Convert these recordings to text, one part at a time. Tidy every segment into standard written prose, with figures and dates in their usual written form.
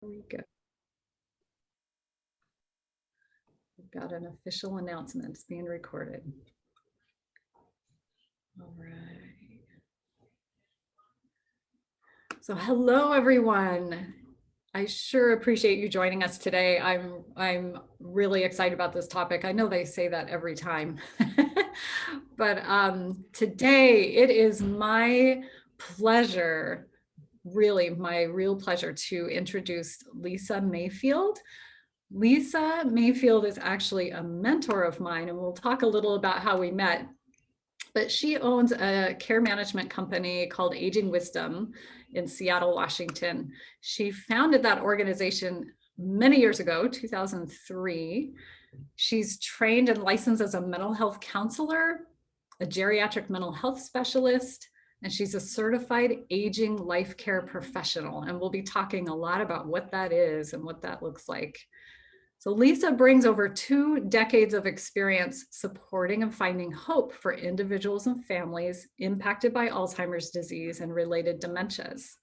There we go. We've got an official announcement. It's being recorded. All right. So hello, everyone. I sure appreciate you joining us today. I'm really excited about this topic. I know they say that every time, but today it is my pleasure, really my real pleasure, to introduce Lisa Mayfield. Lisa Mayfield is actually a mentor of mine, and we'll talk a little about how we met. But she owns a care management company called Aging Wisdom in Seattle, Washington. She founded that organization many years ago, 2003. She's trained and licensed as a mental health counselor, a geriatric mental health specialist, and she's a certified aging life care professional. And we'll be talking a lot about what that is and what that looks like. So Lisa brings over 2 decades of experience supporting and finding hope for individuals and families impacted by Alzheimer's disease and related dementias.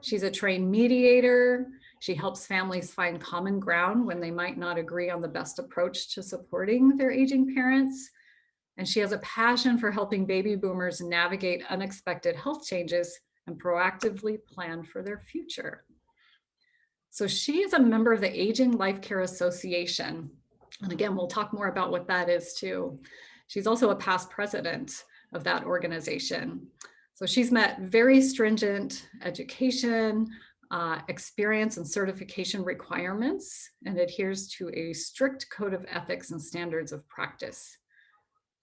She's a trained mediator. She helps families find common ground when they might not agree on the best approach to supporting their aging parents. And she has a passion for helping baby boomers navigate unexpected health changes and proactively plan for their future. So she is a member of the Aging Life Care Association. And again, we'll talk more about what that is too. She's also a past president of that organization. So she's met very stringent education, experience and certification requirements, and adheres to a strict code of ethics and standards of practice.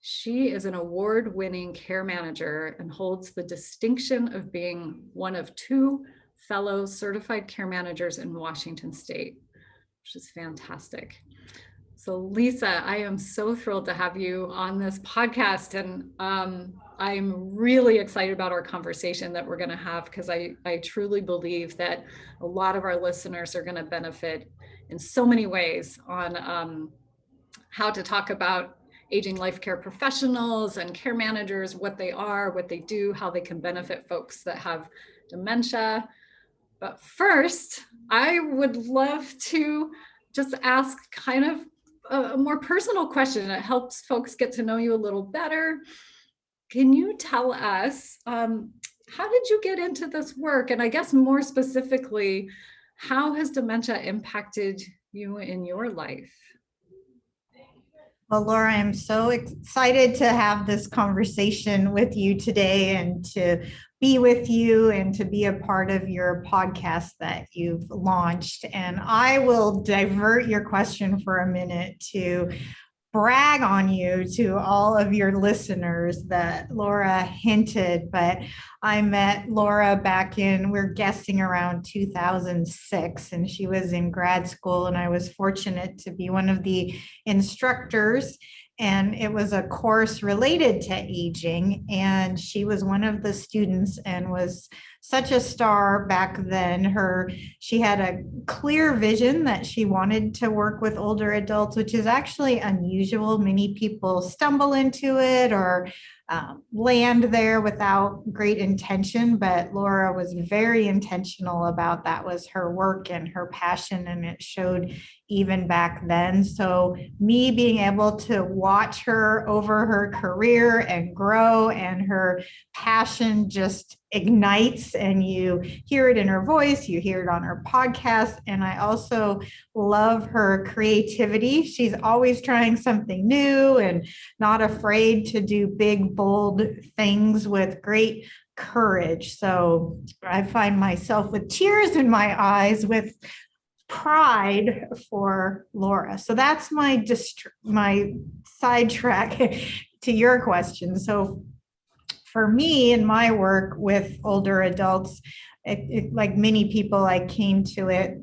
She is an award-winning care manager and holds the distinction of being one of 2 fellow certified care managers in Washington State, which is fantastic. So Lisa, I am so thrilled to have you on this podcast, and I'm really excited about our conversation that we're going to have, because I truly believe that a lot of our listeners are going to benefit in so many ways on how to talk about aging life care professionals and care managers, what they are, what they do, how they can benefit folks that have dementia. But first, I would love to just ask kind of a more personal question that helps folks get to know you a little better. Can you tell us, how did you get into this work? And I guess more specifically, how has dementia impacted you in your life? Well, Laura, I'm so excited to have this conversation with you today and to be with you and to be a part of your podcast that you've launched. And I will divert your question for a minute to brag on you to all of your listeners that Laura hinted, but I met Laura back we're guessing around 2006, and she was in grad school, and I was fortunate to be one of the instructors, and it was a course related to aging, and she was one of the students and was such a star back then. She had a clear vision that she wanted to work with older adults, which is actually unusual. Many people stumble into it or land there without great intention, but Laura was very intentional about that was her work and her passion, and it showed even back then. So me being able to watch her over her career and grow, and her passion just ignites, and you hear it in her voice, you hear it on her podcast. And I also love her creativity. She's always trying something new and not afraid to do big, bold things with great courage. So I find myself with tears in my eyes with pride for Laura. So that's my sidetrack to your question. So for me in my work with older adults, like many people, I came to it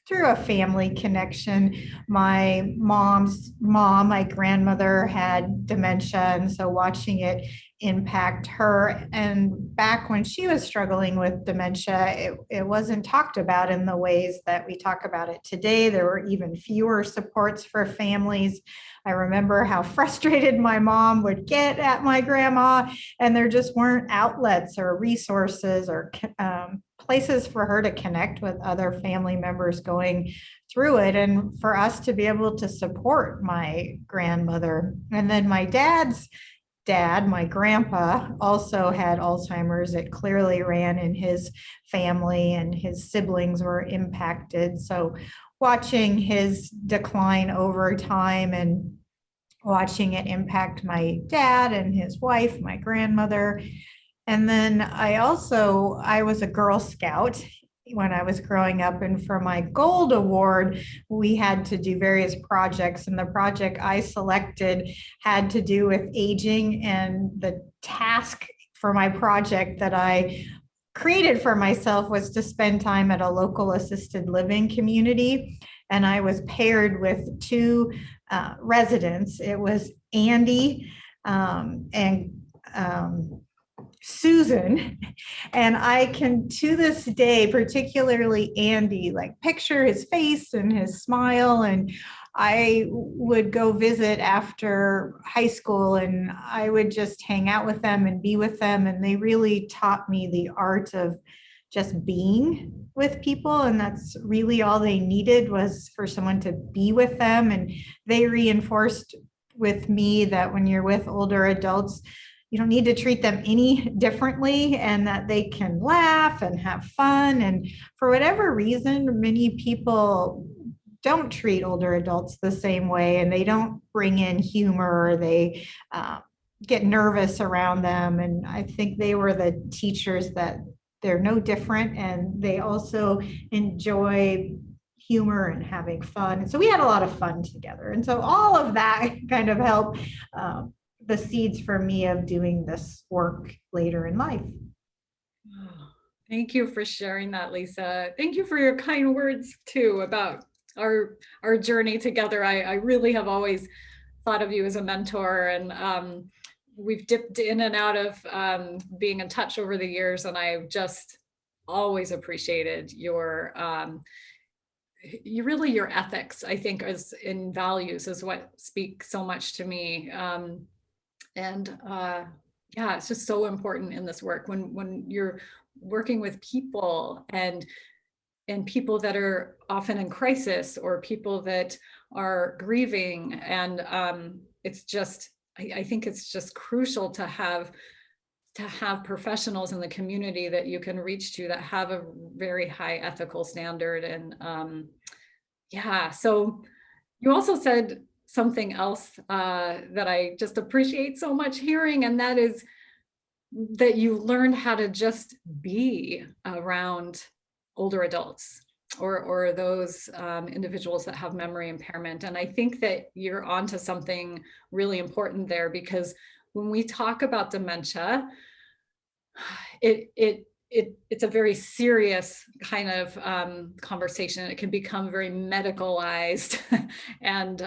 through a family connection. My mom's mom, my grandmother, had dementia, and so watching it impact her. And back when she was struggling with dementia, it wasn't talked about in the ways that we talk about it today. There were even fewer supports for families. I remember how frustrated my mom would get at my grandma, and there just weren't outlets or resources or places for her to connect with other family members going through it, and for us to be able to support my grandmother. And then my dad's dad, my grandpa, also had Alzheimer's. It clearly ran in his family, and his siblings were impacted. So watching his decline over time and watching it impact my dad and his wife, my grandmother. And then I was a Girl Scout when I was growing up. And for my gold award, we had to do various projects. And the project I selected had to do with aging. And the task for my project that I created for myself was to spend time at a local assisted living community. And I was paired with two residents. It was Andy and Susan. And I can, to this day, particularly Andy, like picture his face and his smile. And I would go visit after high school, and I would just hang out with them and be with them. And they really taught me the art of just being with people. And that's really all they needed, was for someone to be with them. And they reinforced with me that when you're with older adults, you don't need to treat them any differently, and that they can laugh and have fun. And for whatever reason, many people don't treat older adults the same way, and they don't bring in humor, or they get nervous around them. And I think they were the teachers that they're no different, and they also enjoy humor and having fun. And so we had a lot of fun together. And so all of that kind of helped the seeds for me of doing this work later in life. Thank you for sharing that, Lisa. Thank you for your kind words too about our journey together. I really have always thought of you as a mentor, and we've dipped in and out of being in touch over the years, and I've just always appreciated your ethics, I think, as in values, is what speak so much to me. Yeah, it's just so important in this work when you're working with people and people that are often in crisis, or people that are grieving. And it's just, I think it's just crucial to have professionals in the community that you can reach to, that have a very high ethical standard. And yeah, so you also said something else that I just appreciate so much hearing, and that is that you learned how to just be around older adults, or those individuals that have memory impairment. And I think that you're onto something really important there, because when we talk about dementia, it's a very serious kind of conversation. It can become very medicalized. And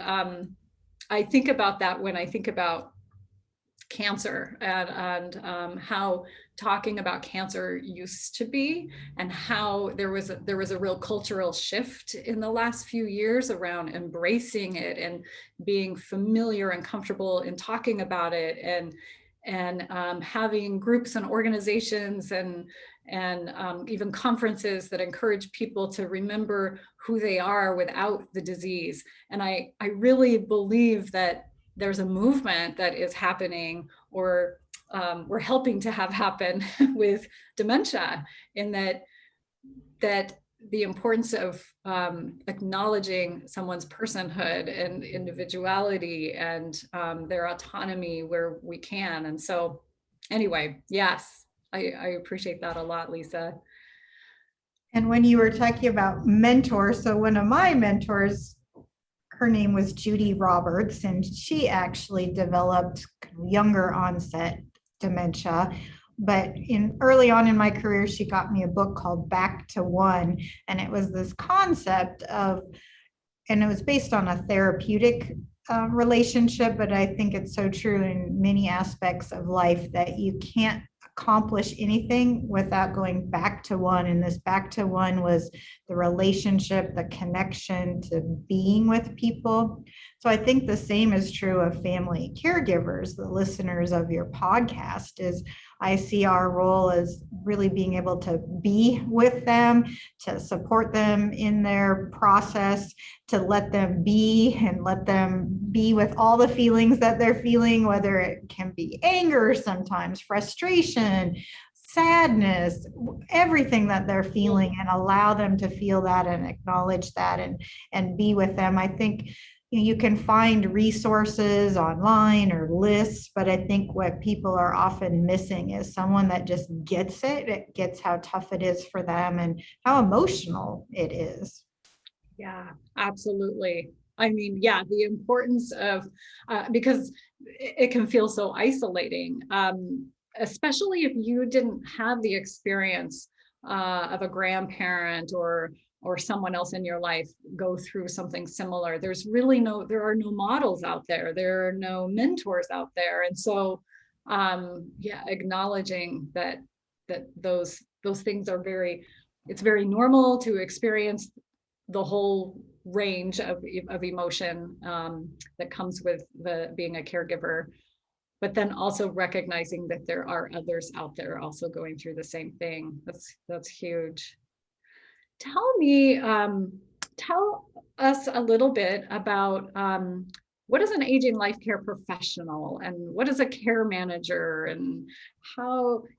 I think about that when I think about cancer, and how talking about cancer used to be, and how there was a real cultural shift in the last few years around embracing it and being familiar and comfortable in talking about it, and having groups and organizations and even conferences that encourage people to remember who they are without the disease. And I really believe that there's a movement that is happening, or we're helping to have happen with dementia, in that the importance of acknowledging someone's personhood and individuality and their autonomy where we can. And so anyway, yes, I appreciate that a lot, Lisa. And when you were talking about mentors, so one of my mentors, her name was Judy Roberts, and she actually developed younger onset dementia. But early on in my career, she got me a book called Back to One. And it was this concept of, and it was based on a therapeutic relationship, but I think it's so true in many aspects of life, that you can't accomplish anything without going back to one. And this back to one was the relationship, the connection to being with people. So I think the same is true of family caregivers, the listeners of your podcast, is I see our role as really being able to be with them, to support them in their process, to let them be and let them be with all the feelings that they're feeling, whether it can be anger, sometimes frustration, sadness, everything that they're feeling, and allow them to feel that and acknowledge that and be with them. I think you can find resources online or lists, but I think what people are often missing is someone that just gets it. It gets how tough it is for them and how emotional it is. Yeah, absolutely. I mean, yeah, the importance of, because it can feel so isolating, especially if you didn't have the experience of a grandparent or someone else in your life go through something similar. There are no models out there. There are no mentors out there. And so, yeah, acknowledging that those things are it's very normal to experience the whole range of emotion that comes with being a caregiver, but then also recognizing that there are others out there also going through the same thing. That's huge. Tell us a little bit about what is an aging life care professional and what is a care manager, and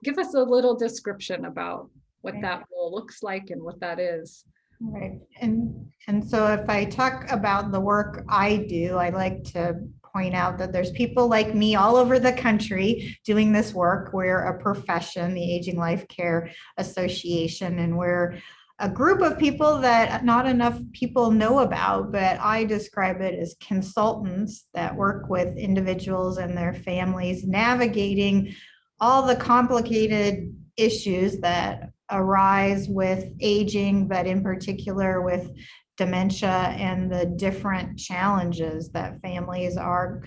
give us a little description about what that role looks like and what that is. Right. And so if I talk about the work I do, I like to point out that there's people like me all over the country doing this work. We're a profession, the Aging Life Care Association, and we're a group of people that not enough people know about, but I describe it as consultants that work with individuals and their families navigating all the complicated issues that arise with aging, but in particular with dementia and the different challenges that families are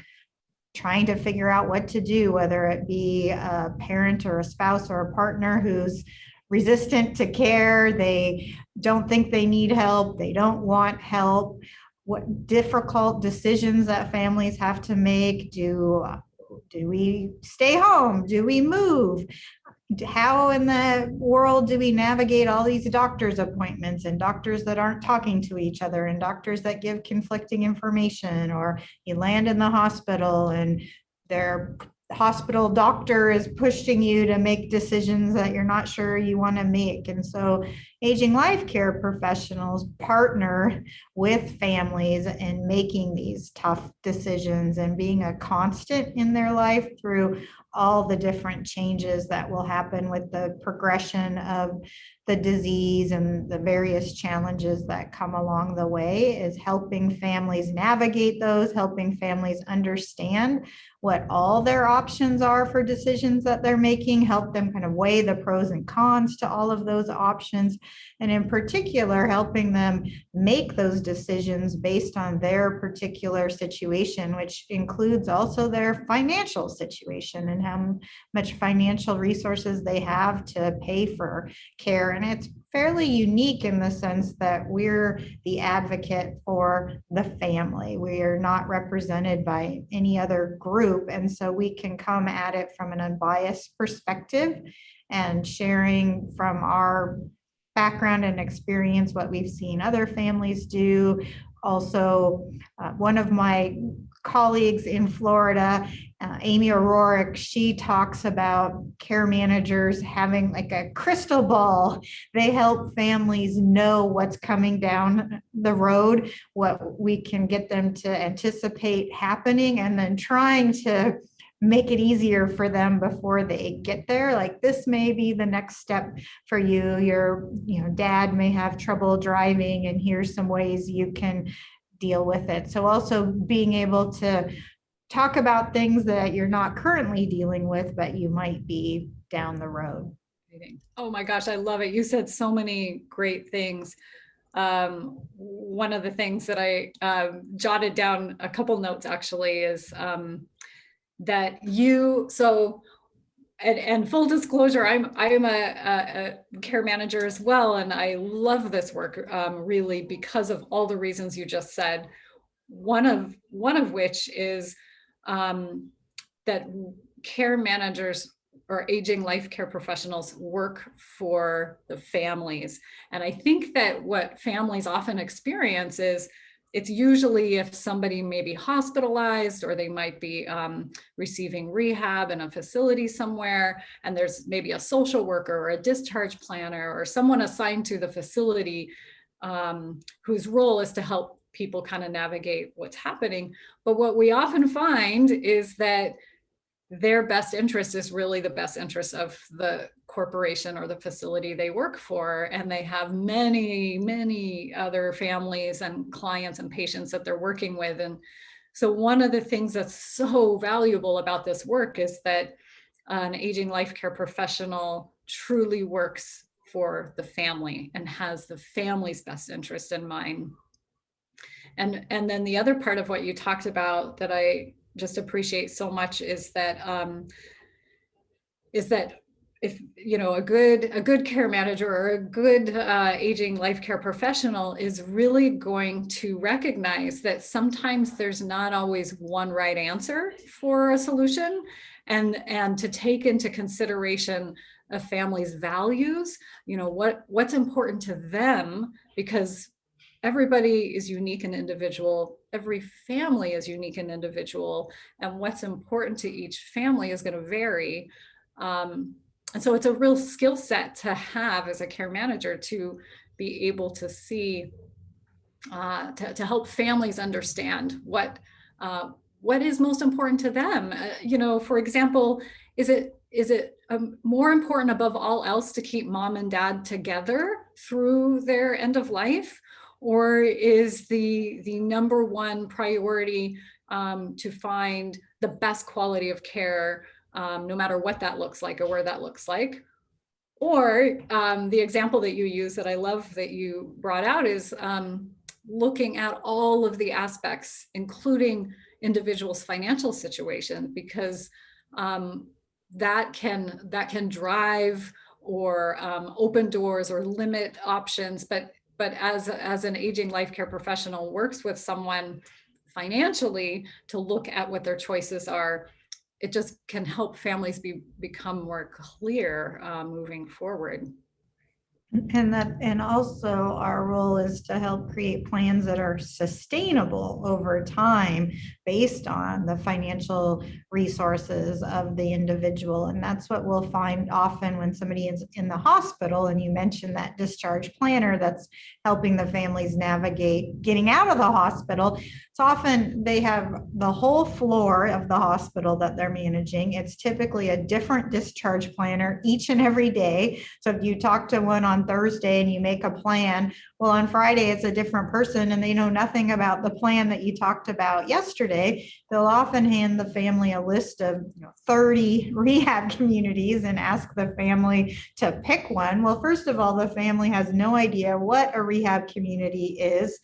trying to figure out what to do, whether it be a parent or a spouse or a partner who's resistant to care, they don't think they need help, they don't want help, what difficult decisions that families have to make. Do we stay home? Do we move? How in the world do we navigate all these doctor's appointments and doctors that aren't talking to each other and doctors that give conflicting information, or you land in the hospital and their hospital doctor is pushing you to make decisions that you're not sure you want to make. And so aging life care professionals partner with families in making these tough decisions and being a constant in their life through all the different changes that will happen with the progression of the disease and the various challenges that come along the way, is helping families navigate those, helping families understand what all their options are for decisions that they're making, help them kind of weigh the pros and cons to all of those options, and in particular, helping them make those decisions based on their particular situation, which includes also their financial situation and how much financial resources they have to pay for care. And it's fairly unique in the sense that we're the advocate for the family. We are not represented by any other group. And so we can come at it from an unbiased perspective and sharing from our background and experience what we've seen other families do. Also, one of my colleagues in Florida, Amy O'Rourke, she talks about care managers having like a crystal ball. They help families know what's coming down the road, what we can get them to anticipate happening, and then trying to make it easier for them before they get there. Like, this may be the next step for you. Your dad may have trouble driving, and here's some ways you can deal with it. So also being able to talk about things that you're not currently dealing with, but you might be down the road. Oh my gosh, I love it. You said so many great things. One of the things that I jotted down, a couple notes actually, is that and full disclosure, I'm a care manager as well, and I love this work really because of all the reasons you just said. One of which is that care managers or aging life care professionals work for the families. And I think that what families often experience is it's usually if somebody may be hospitalized or they might be receiving rehab in a facility somewhere, and there's maybe a social worker or a discharge planner or someone assigned to the facility whose role is to help people kind of navigate what's happening. But what we often find is that their best interest is really the best interest of the corporation or the facility they work for. And they have many, many other families and clients and patients that they're working with. And so one of the things that's so valuable about this work is that an aging life care professional truly works for the family and has the family's best interest in mind. And then the other part of what you talked about that I just appreciate so much is that if a good care manager or a good aging life care professional is really going to recognize that sometimes there's not always one right answer for a solution, and to take into consideration a family's values, what's important to them, because everybody is unique and individual. Every family is unique and individual, and what's important to each family is going to vary. And so it's a real skill set to have as a care manager to be able to see, to help families understand what is most important to them. For example, is it more important above all else to keep mom and dad together through their end of life? Or is the number one priority to find the best quality of care, no matter what that looks like or where that looks like? Or the example that you use that I love that you brought out is looking at all of the aspects, including individuals' financial situation, because that can drive or open doors or limit options. But as an aging life care professional works with someone financially to look at what their choices are, it just can help families become more clear moving forward. And also our role is to help create plans that are sustainable over time based on the financial resources of the individual. And that's what we'll find often when somebody is in the hospital, and you mentioned that discharge planner that's helping the families navigate getting out of the hospital. It's often they have the whole floor of the hospital that they're managing. It's typically a different discharge planner each and every day. So if you talk to one on Thursday and you make a plan, well, on Friday it's a different person and they know nothing about the plan that you talked about yesterday. They'll often hand the family a list of 30 rehab communities and ask the family to pick one. Well, first of all, the family has no idea what a rehab community is,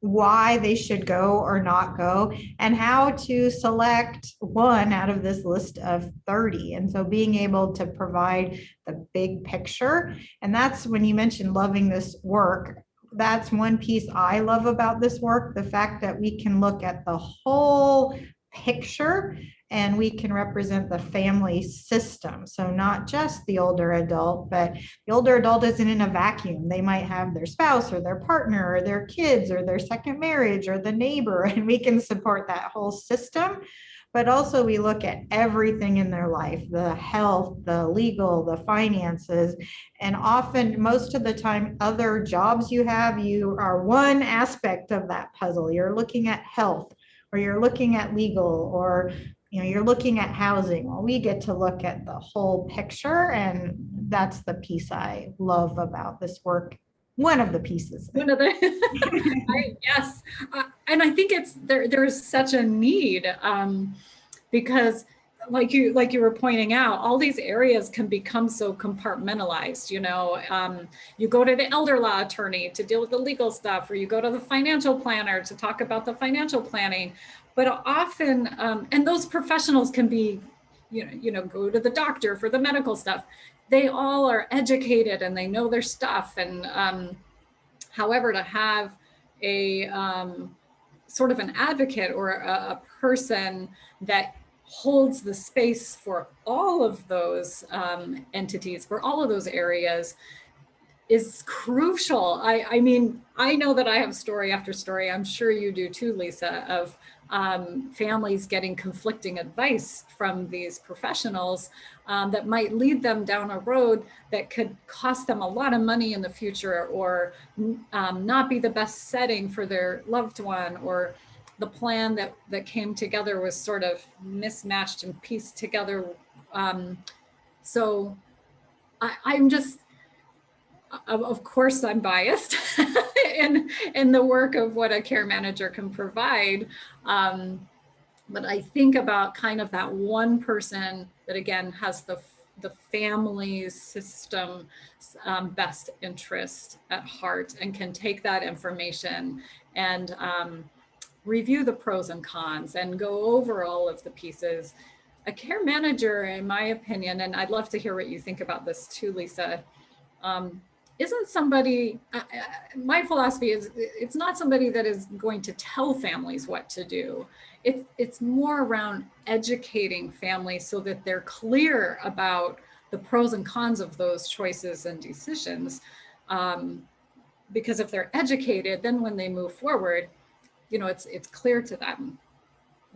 why they should go or not go, and how to select one out of this list of 30. And so being able to provide the big picture, and that's when you mentioned loving this work, that's one piece I love about this work, the fact that we can look at the whole picture and we can represent the family system. So not just the older adult, but the older adult isn't in a vacuum. They might have their spouse or their partner or their kids or their second marriage or the neighbor, and we can support that whole system. But also we look at everything in their life, the health, the legal, the finances, and often, most of the time, other jobs you have, you are one aspect of that puzzle. You're looking at health, or you're looking at legal, or you're looking at housing. Well, we get to look at the whole picture, and that's the piece I love about this work. One of the pieces. One of the yes, and I think there's such a need because, like you were pointing out, all these areas can become so compartmentalized. You go to the elder law attorney to deal with the legal stuff, or you go to the financial planner to talk about the financial planning. But often, and those professionals can be, go to the doctor for the medical stuff. They all are educated and they know their stuff. And however, to have a sort of an advocate or a person that holds the space for all of those entities, for all of those areas, is crucial. I mean, I know that I have story after story, I'm sure you do too, Lisa, of families getting conflicting advice from these professionals that might lead them down a road that could cost them a lot of money in the future, or not be the best setting for their loved one, or the plan that came together was sort of mismatched and pieced together. So I'm just, of course, I'm biased in the work of what a care manager can provide. But I think about kind of that one person that, again, has the family's system best interest at heart, and can take that information and review the pros and cons and go over all of the pieces. A care manager, in my opinion, and I'd love to hear what you think about this too, Lisa, isn't somebody, my philosophy is, it's not somebody that is going to tell families what to do. It's more around educating families so that they're clear about the pros and cons of those choices and decisions. Because if they're educated, then when they move forward, it's clear to them.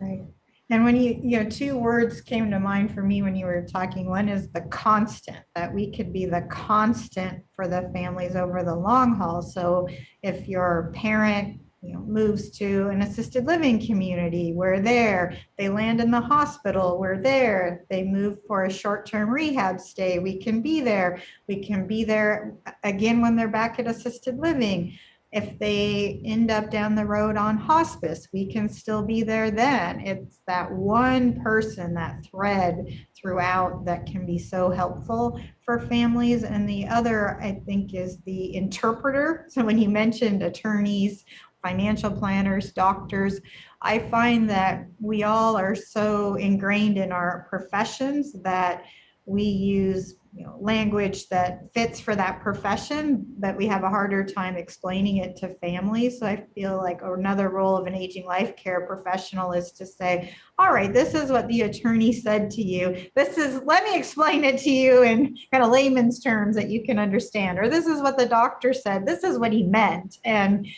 Right. And when you two words came to mind for me when you were talking. One is the constant, that we could be the constant for the families over the long haul. So if your parent moves to an assisted living community, we're there. They land in the hospital, we're there. They move for a short-term rehab stay, we can be there. We can be there again when they're back at assisted living. If they end up down the road on hospice, we can still be there then. It's that one person, that thread throughout, that can be so helpful for families. And the other, I think, is the interpreter. So when you mentioned attorneys, financial planners, doctors, I find that we all are so ingrained in our professions that we use language that fits for that profession, but we have a harder time explaining it to families. So I feel like another role of an aging life care professional is to say, all right, this is what the attorney said to you. Let me explain it to you in kind of layman's terms that you can understand. Or this is what the doctor said. This is what he meant, and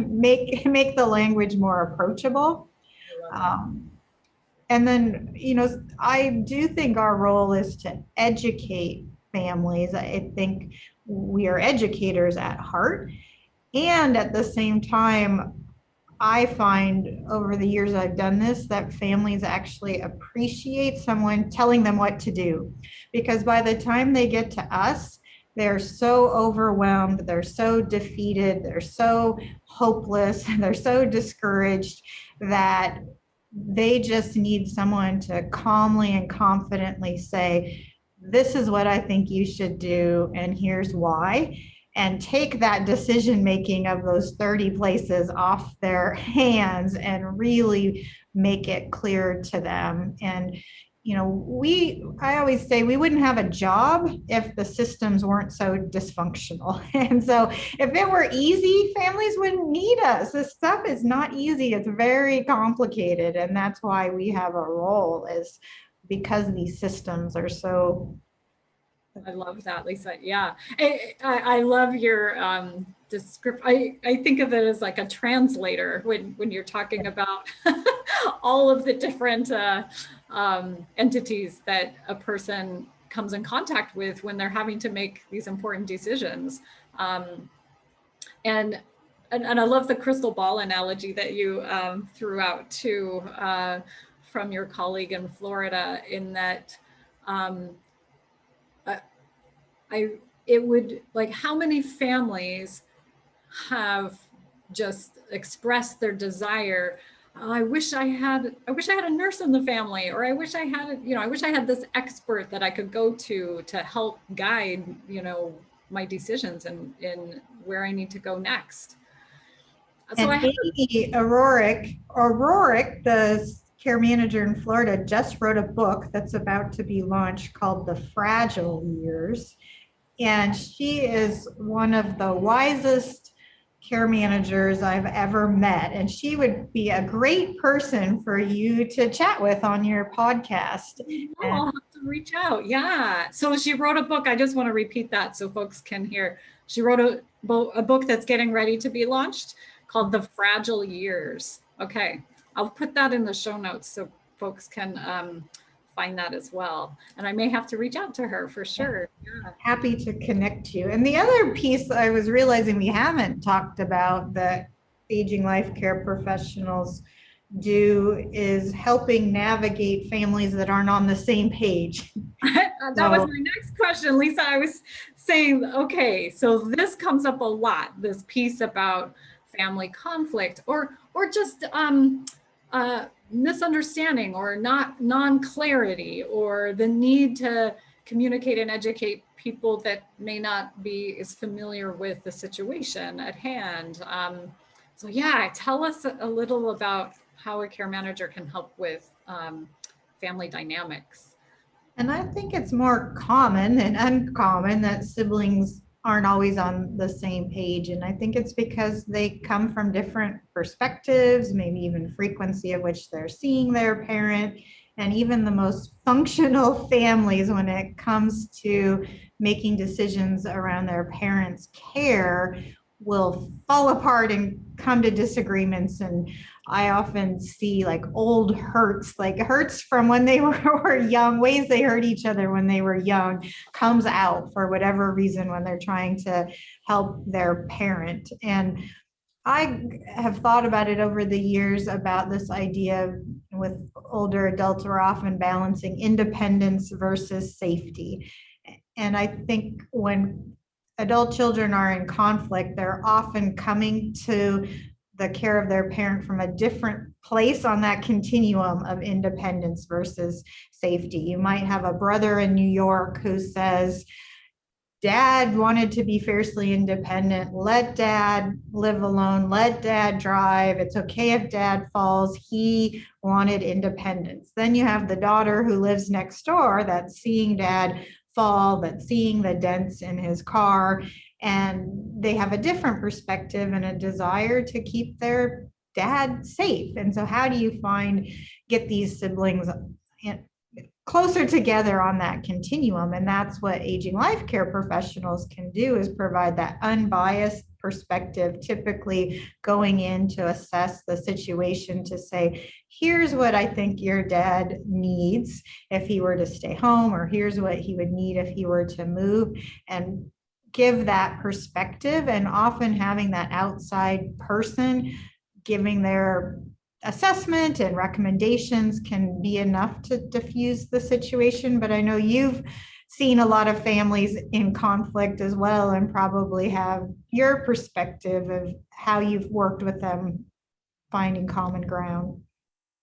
make the language more approachable. And then, I do think our role is to educate families. I think we are educators at heart. And at the same time, I find over the years I've done this, that families actually appreciate someone telling them what to do. Because by the time they get to us, they're so overwhelmed, they're so defeated, they're so hopeless, they're so discouraged that they just need someone to calmly and confidently say, this is what I think you should do, and here's why, and take that decision making of those 30 places off their hands and really make it clear to them. And I always say we wouldn't have a job if the systems weren't so dysfunctional. And so if it were easy, families wouldn't need us. This stuff is not easy. It's very complicated. And that's why we have a role, is because these systems are so. I love that, Lisa. Yeah. I love your description. I think of it as like a translator when you're talking about all of the different entities that a person comes in contact with when they're having to make these important decisions. And I love the crystal ball analogy that you threw out too, from your colleague in Florida, in that it would, like, how many families have just expressed their desire, I wish I had a nurse in the family, or I wish I had this expert that I could go to help guide, my decisions in where I need to go next. So and Amy O'Rourke, the care manager in Florida, just wrote a book that's about to be launched called The Fragile Years. And she is one of the wisest care managers I've ever met, and she would be a great person for you to chat with on your podcast. Oh, I'll have to reach out. Yeah. So she wrote a book. I just want to repeat that so folks can hear. She wrote a book that's getting ready to be launched called The Fragile Years. Okay. I'll put that in the show notes so folks can find that as well. And I may have to reach out to her for sure. Yeah. Happy to connect you. And the other piece I was realizing we haven't talked about that aging life care professionals do is helping navigate families that aren't on the same page. That was my next question, Lisa. I was saying, okay, so this comes up a lot, this piece about family conflict or just misunderstanding or non-clarity or the need to communicate and educate people that may not be as familiar with the situation at hand. So yeah, tell us a little about how a care manager can help with family dynamics. And I think it's more common than uncommon that siblings aren't always on the same page. And I think it's because they come from different perspectives, maybe even frequency of which they're seeing their parent. And even the most functional families, when it comes to making decisions around their parents' care, will fall apart and come to disagreements. And I often see like old hurts, like hurts from when they were young, ways they hurt each other when they were young, comes out for whatever reason when they're trying to help their parent. And I have thought about it over the years about this idea with older adults, we're often balancing independence versus safety. And I think when adult children are in conflict, they're often coming to the care of their parent from a different place on that continuum of independence versus safety. You might have a brother in New York who says, Dad wanted to be fiercely independent. Let Dad live alone. Let Dad drive. It's okay if Dad falls. He wanted independence. Then you have the daughter who lives next door that's seeing Dad fall, that's seeing the dents in his car, and they have a different perspective and a desire to keep their dad safe. And so how do you get these siblings closer together on that continuum? And that's what aging life care professionals can do, is provide that unbiased perspective, typically going in to assess the situation to say, here's what I think your dad needs if he were to stay home, or here's what he would need if he were to move, and give that perspective. And often having that outside person giving their assessment and recommendations can be enough to diffuse the situation. But I know you've seen a lot of families in conflict as well, and probably have your perspective of how you've worked with them finding common ground.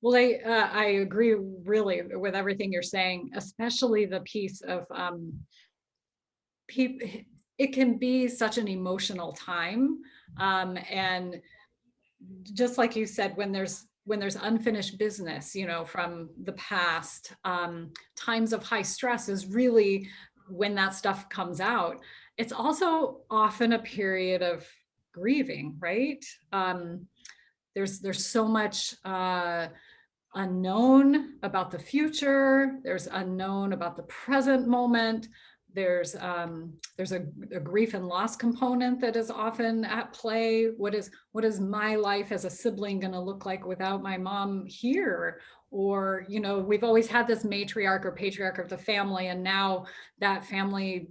Well, I agree really with everything you're saying, especially the piece of people. It can be such an emotional time, and just like you said, when there's unfinished business, from the past, times of high stress is really when that stuff comes out. It's also often a period of grieving, right? There's so much unknown about the future. There's unknown about the present moment. There's a grief and loss component that is often at play. What is my life as a sibling going to look like without my mom here? Or, we've always had this matriarch or patriarch of the family, and now that family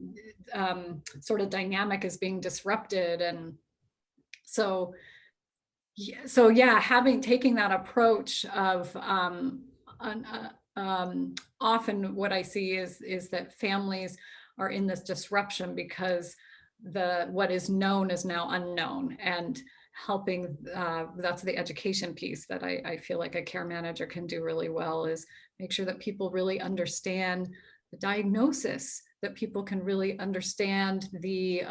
sort of dynamic is being disrupted. And so taking that approach of often what I see is that families are in this disruption because what is known is now unknown, and helping, that's the education piece that I feel like a care manager can do really well, is make sure that people really understand the diagnosis, that people can really understand the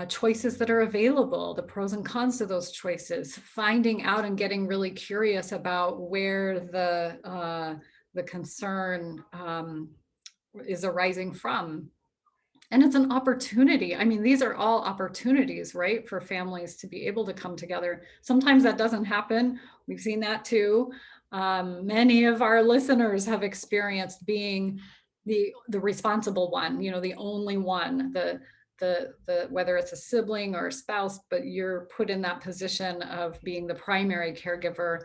choices that are available, the pros and cons to those choices, finding out and getting really curious about where the concern is arising from. And it's an opportunity. I mean, these are all opportunities, right, for families to be able to come together. Sometimes that doesn't happen. We've seen that too. Many of our listeners have experienced being the responsible one, the only one, the whether it's a sibling or a spouse, but you're put in that position of being the primary caregiver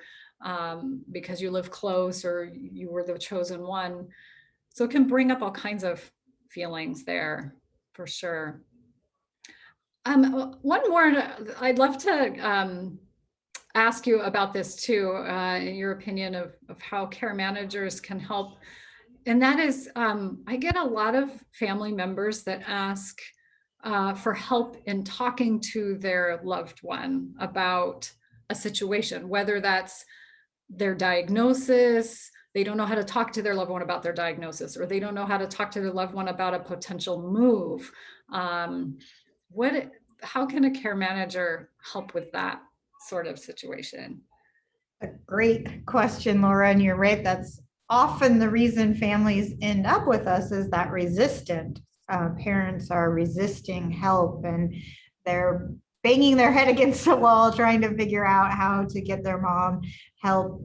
because you live close or you were the chosen one. So it can bring up all kinds of feelings there for sure. One more, I'd love to ask you about this too, in your opinion of how care managers can help. And that is, I get a lot of family members that ask for help in talking to their loved one about a situation, whether that's their diagnosis, they don't know how to talk to their loved one about their diagnosis, or they don't know how to talk to their loved one about a potential move. How can a care manager help with that sort of situation? A great question, Laura, and you're right. That's often the reason families end up with us is that resistant. Parents are resisting help and they're banging their head against the wall trying to figure out how to get their mom help.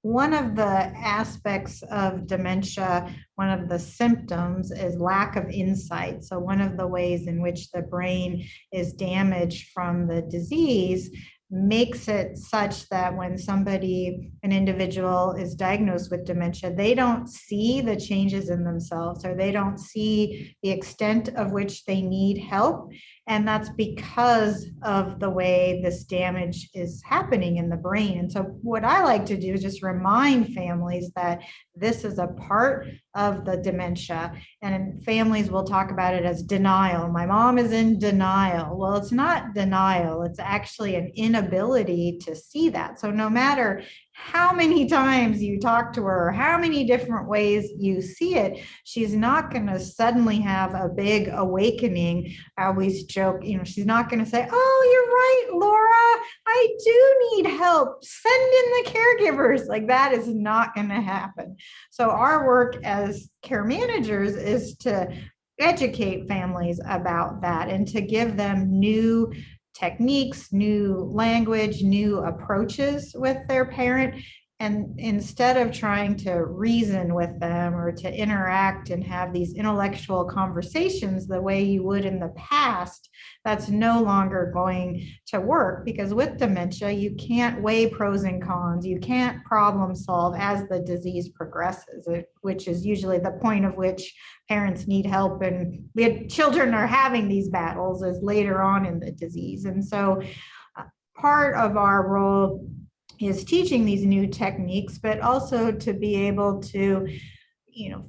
One of the aspects of dementia, one of the symptoms is lack of insight. So one of the ways in which the brain is damaged from the disease makes it such that when an individual is diagnosed with dementia, they don't see the changes in themselves, or they don't see the extent of which they need help. And that's because of the way this damage is happening in the brain. And so what I like to do is just remind families that this is a part of the dementia. And families will talk about it as denial. My mom is in denial. Well, it's not denial. It's actually an inability to see that. So no matter how many times you talk to her or how many different ways you see it, she's not going to suddenly have a big awakening. I always joke, she's not going to say, oh, you're right, Laura, I do need help. Send in the caregivers. Like, that is not going to happen. So our work as care managers is to educate families about that and to give them new techniques, new language, new approaches with their parent. And instead of trying to reason with them or to interact and have these intellectual conversations the way you would in the past, that's no longer going to work, because with dementia, you can't weigh pros and cons. You can't problem solve as the disease progresses, which is usually the point of which parents need help. And children are having these battles as later on in the disease. And so part of our role is teaching these new techniques, but also to be able to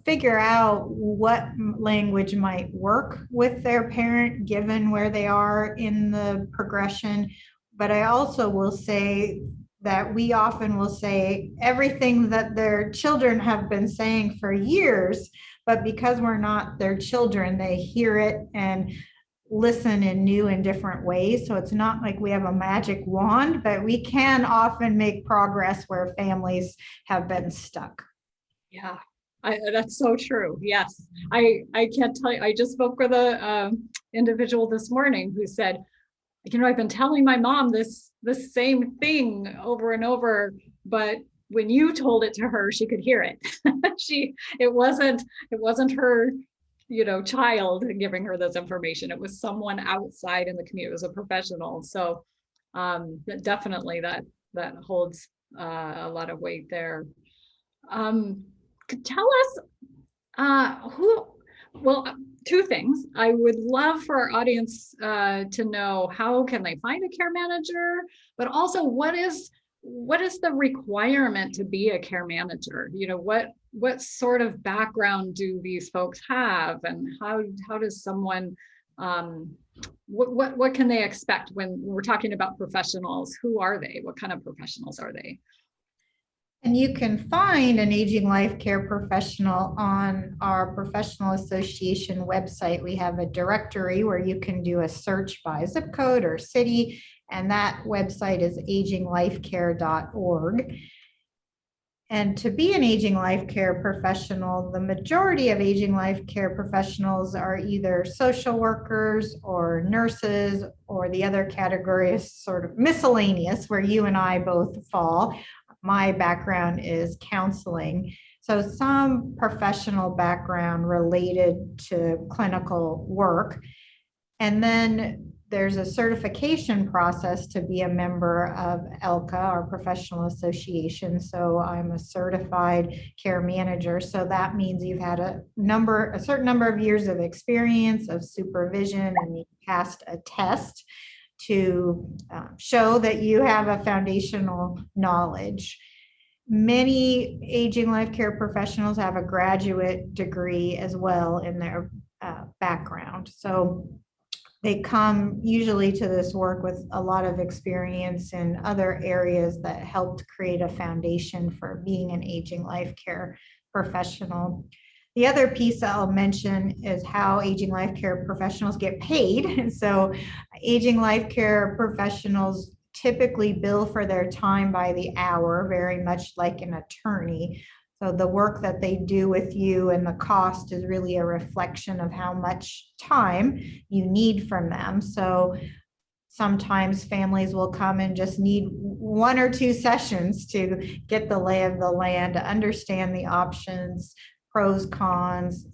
figure out what language might work with their parent given where they are in the progression. But I also will say that we often will say everything that their children have been saying for years, but because we're not their children, they hear it and listen in new and different ways. So it's not like we have a magic wand, but we can often make progress where families have been stuck. Yeah, that's so true. Yes, I can't tell you. I just spoke with a individual this morning who said, I've been telling my mom this same thing over and over, but when you told it to her, she could hear it. It wasn't her child giving her this information. It was someone outside in the community. It was a professional. So definitely that holds a lot of weight there. Tell us two things. I would love for our audience to know, how can they find a care manager, but also what is the requirement to be a care manager? What sort of background do these folks have, and how does someone what can they expect when we're talking about professionals? Who are they? What kind of professionals are they? And you can find an aging life care professional on our professional association website. We have a directory where you can do a search by zip code or city, and that website is aginglifecare.org. And to be an aging life care professional, the majority of aging life care professionals are either social workers or nurses, or the other category is sort of miscellaneous, where you and I both fall. My background is counseling. So some professional background related to clinical work. And then there's a certification process to be a member of ELCA, our professional association. So I'm a certified care manager. So that means you've had a certain number of years of experience of supervision, and you passed a test to show that you have a foundational knowledge. Many aging life care professionals have a graduate degree as well in their background. So they come usually to this work with a lot of experience in other areas that helped create a foundation for being an aging life care professional. The other piece I'll mention is how aging life care professionals get paid. So aging life care professionals typically bill for their time by the hour, very much like an attorney. So the work that they do with you and the cost is really a reflection of how much time you need from them. So sometimes families will come and just need 1 or 2 sessions to get the lay of the land, to understand the options, pros, cons,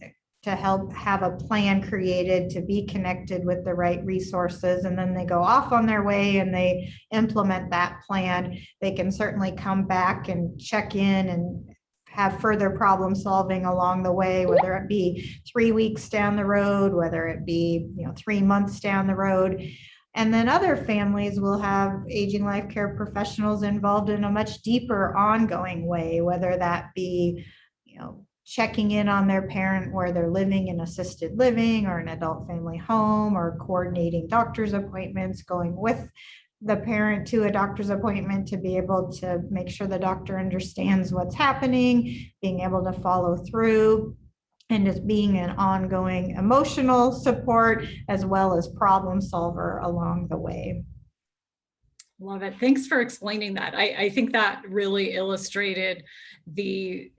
to help have a plan created, to be connected with the right resources. And then they go off on their way and they implement that plan. They can certainly come back and check in and have further problem solving along the way, whether it be 3 weeks down the road, whether it be 3 months down the road. And then other families will have aging life care professionals involved in a much deeper ongoing way, whether that be checking in on their parent where they're living in assisted living or an adult family home, or coordinating doctor's appointments, going with the parent to a doctor's appointment to be able to make sure the doctor understands what's happening, being able to follow through, and just being an ongoing emotional support as well as problem solver along the way. Love it. Thanks for explaining that. I think that really illustrated the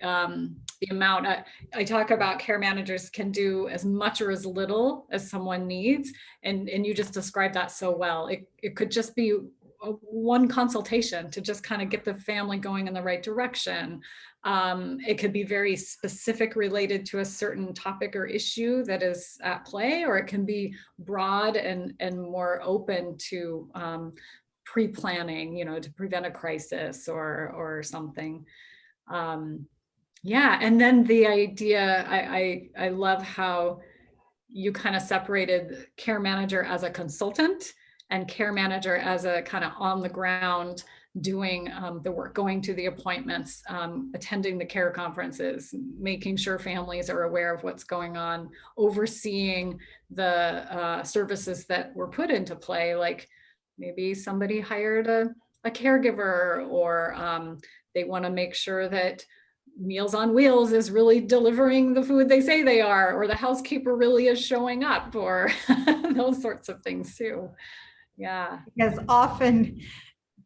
amount. I talk about care managers can do as much or as little as someone needs. And you just described that so well. It could just be one consultation to just kind of get the family going in the right direction. It could be very specific, related to a certain topic or issue that is at play, or it can be broad and more open to pre-planning, to prevent a crisis or something. Yeah, and then the idea, I love how you kind of separated care manager as a consultant and care manager as a kind of on the ground doing the work, going to the appointments, attending the care conferences, making sure families are aware of what's going on, overseeing the services that were put into play, like maybe somebody hired a caregiver, or they want to make sure that Meals on Wheels is really delivering the food they say they are, or the housekeeper really is showing up, or those sorts of things too. Yeah. Because often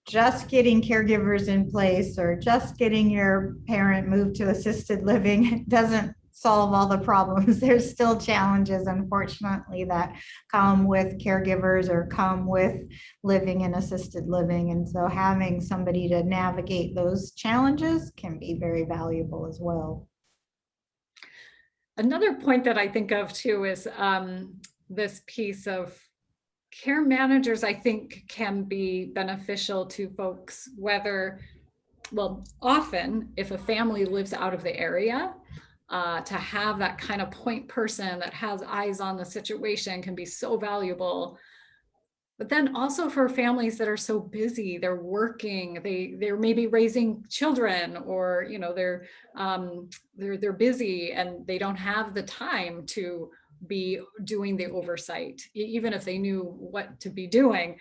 just getting caregivers in place or just getting your parent moved to assisted living doesn't solve all the problems. There's still challenges, unfortunately, that come with caregivers or come with living in assisted living. And so having somebody to navigate those challenges can be very valuable as well. Another point that I think of too is this piece of care managers, I think, can be beneficial to folks, often if a family lives out of the area, to have that kind of point person that has eyes on the situation can be so valuable. But then also for families that are so busy, they're working, they're maybe raising children, or they're busy and they don't have the time to be doing the oversight, even if they knew what to be doing.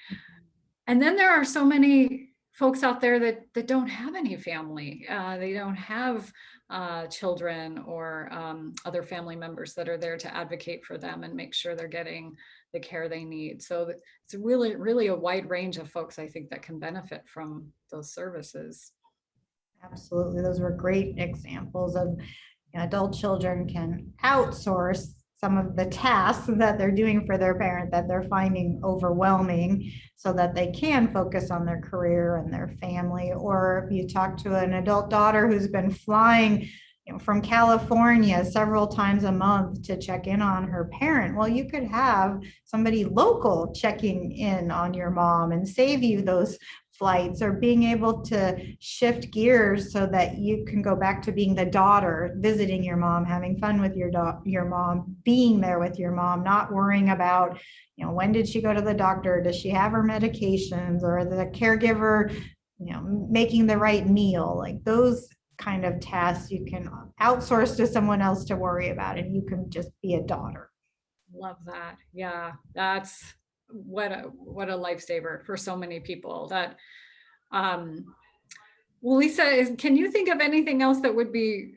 And then there are so many folks out there that don't have any family. They don't have children or other family members that are there to advocate for them and make sure they're getting the care they need. So it's really, really a wide range of folks, I think, that can benefit from those services. Absolutely. Those were great examples of adult children can outsource some of the tasks that they're doing for their parent that they're finding overwhelming so that they can focus on their career and their family. Or if you talk to an adult daughter who's been flying from California several times a month to check in on her parent, well, you could have somebody local checking in on your mom and save you those flights, or being able to shift gears so that you can go back to being the daughter, visiting your mom, having fun with your mom, being there with your mom, not worrying about, when did she go to the doctor? Does she have her medications? Or the caregiver, making the right meal? Like those kind of tasks you can outsource to someone else to worry about, and you can just be a daughter. Love that. Yeah, that's what a lifesaver for so many people. That well, Lisa, can you think of anything else that would be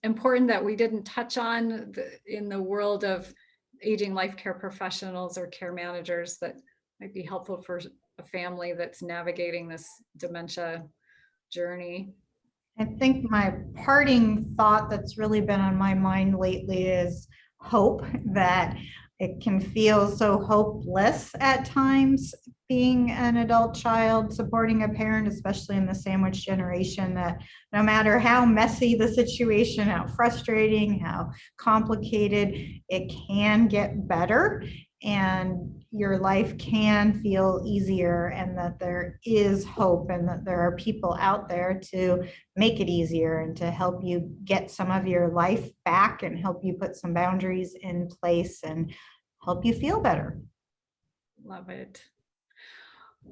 important that we didn't touch on in the world of aging life care professionals or care managers that might be helpful for a family that's navigating this dementia journey? I think my parting thought that's really been on my mind lately is hope, that it can feel so hopeless at times being an adult child supporting a parent, especially in the sandwich generation, that no matter how messy the situation, how frustrating, how complicated, it can get better and your life can feel easier, and that there is hope and that there are people out there to make it easier and to help you get some of your life back and help you put some boundaries in place and help you feel better. Love it.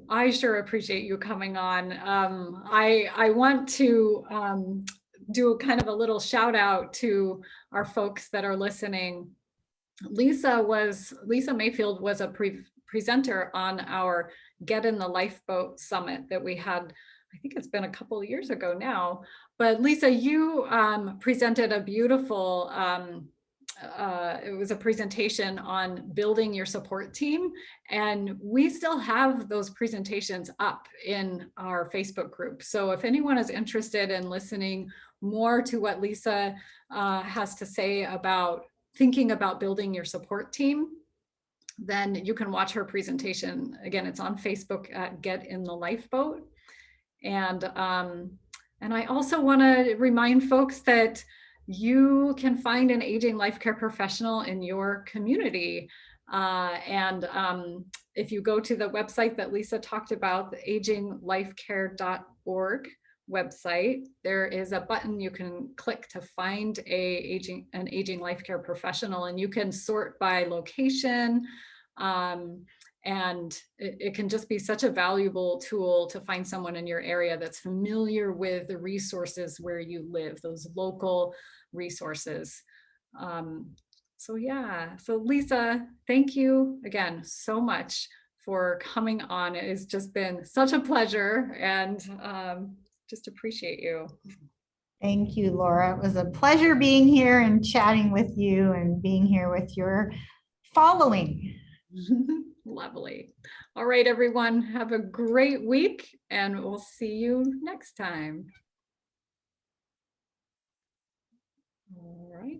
I sure appreciate you coming on. I want to do kind of a little shout out to our folks that are listening. Lisa Mayfield was a presenter on our Get in the Lifeboat Summit that we had. I think it's been a couple of years ago now. But Lisa, you presented a beautiful it was a presentation on building your support team. And we still have those presentations up in our Facebook group. So if anyone is interested in listening more to what Lisa has to say about thinking about building your support team, then you can watch her presentation. Again, it's on Facebook at Get in the Lifeboat. And I also want to remind folks that you can find an aging life care professional in your community. If you go to the website that Lisa talked about, the aginglifecare.org website, there is a button you can click to find an aging life care professional, and you can sort by location. And it can just be such a valuable tool to find someone in your area that's familiar with the resources where you live, those local resources. So Lisa, thank you again so much for coming on. It has just been such a pleasure, and just appreciate you. Thank you, Laura. It was a pleasure being here and chatting with you and being here with your following. Lovely. All right, everyone, have a great week, and we'll see you next time. All right.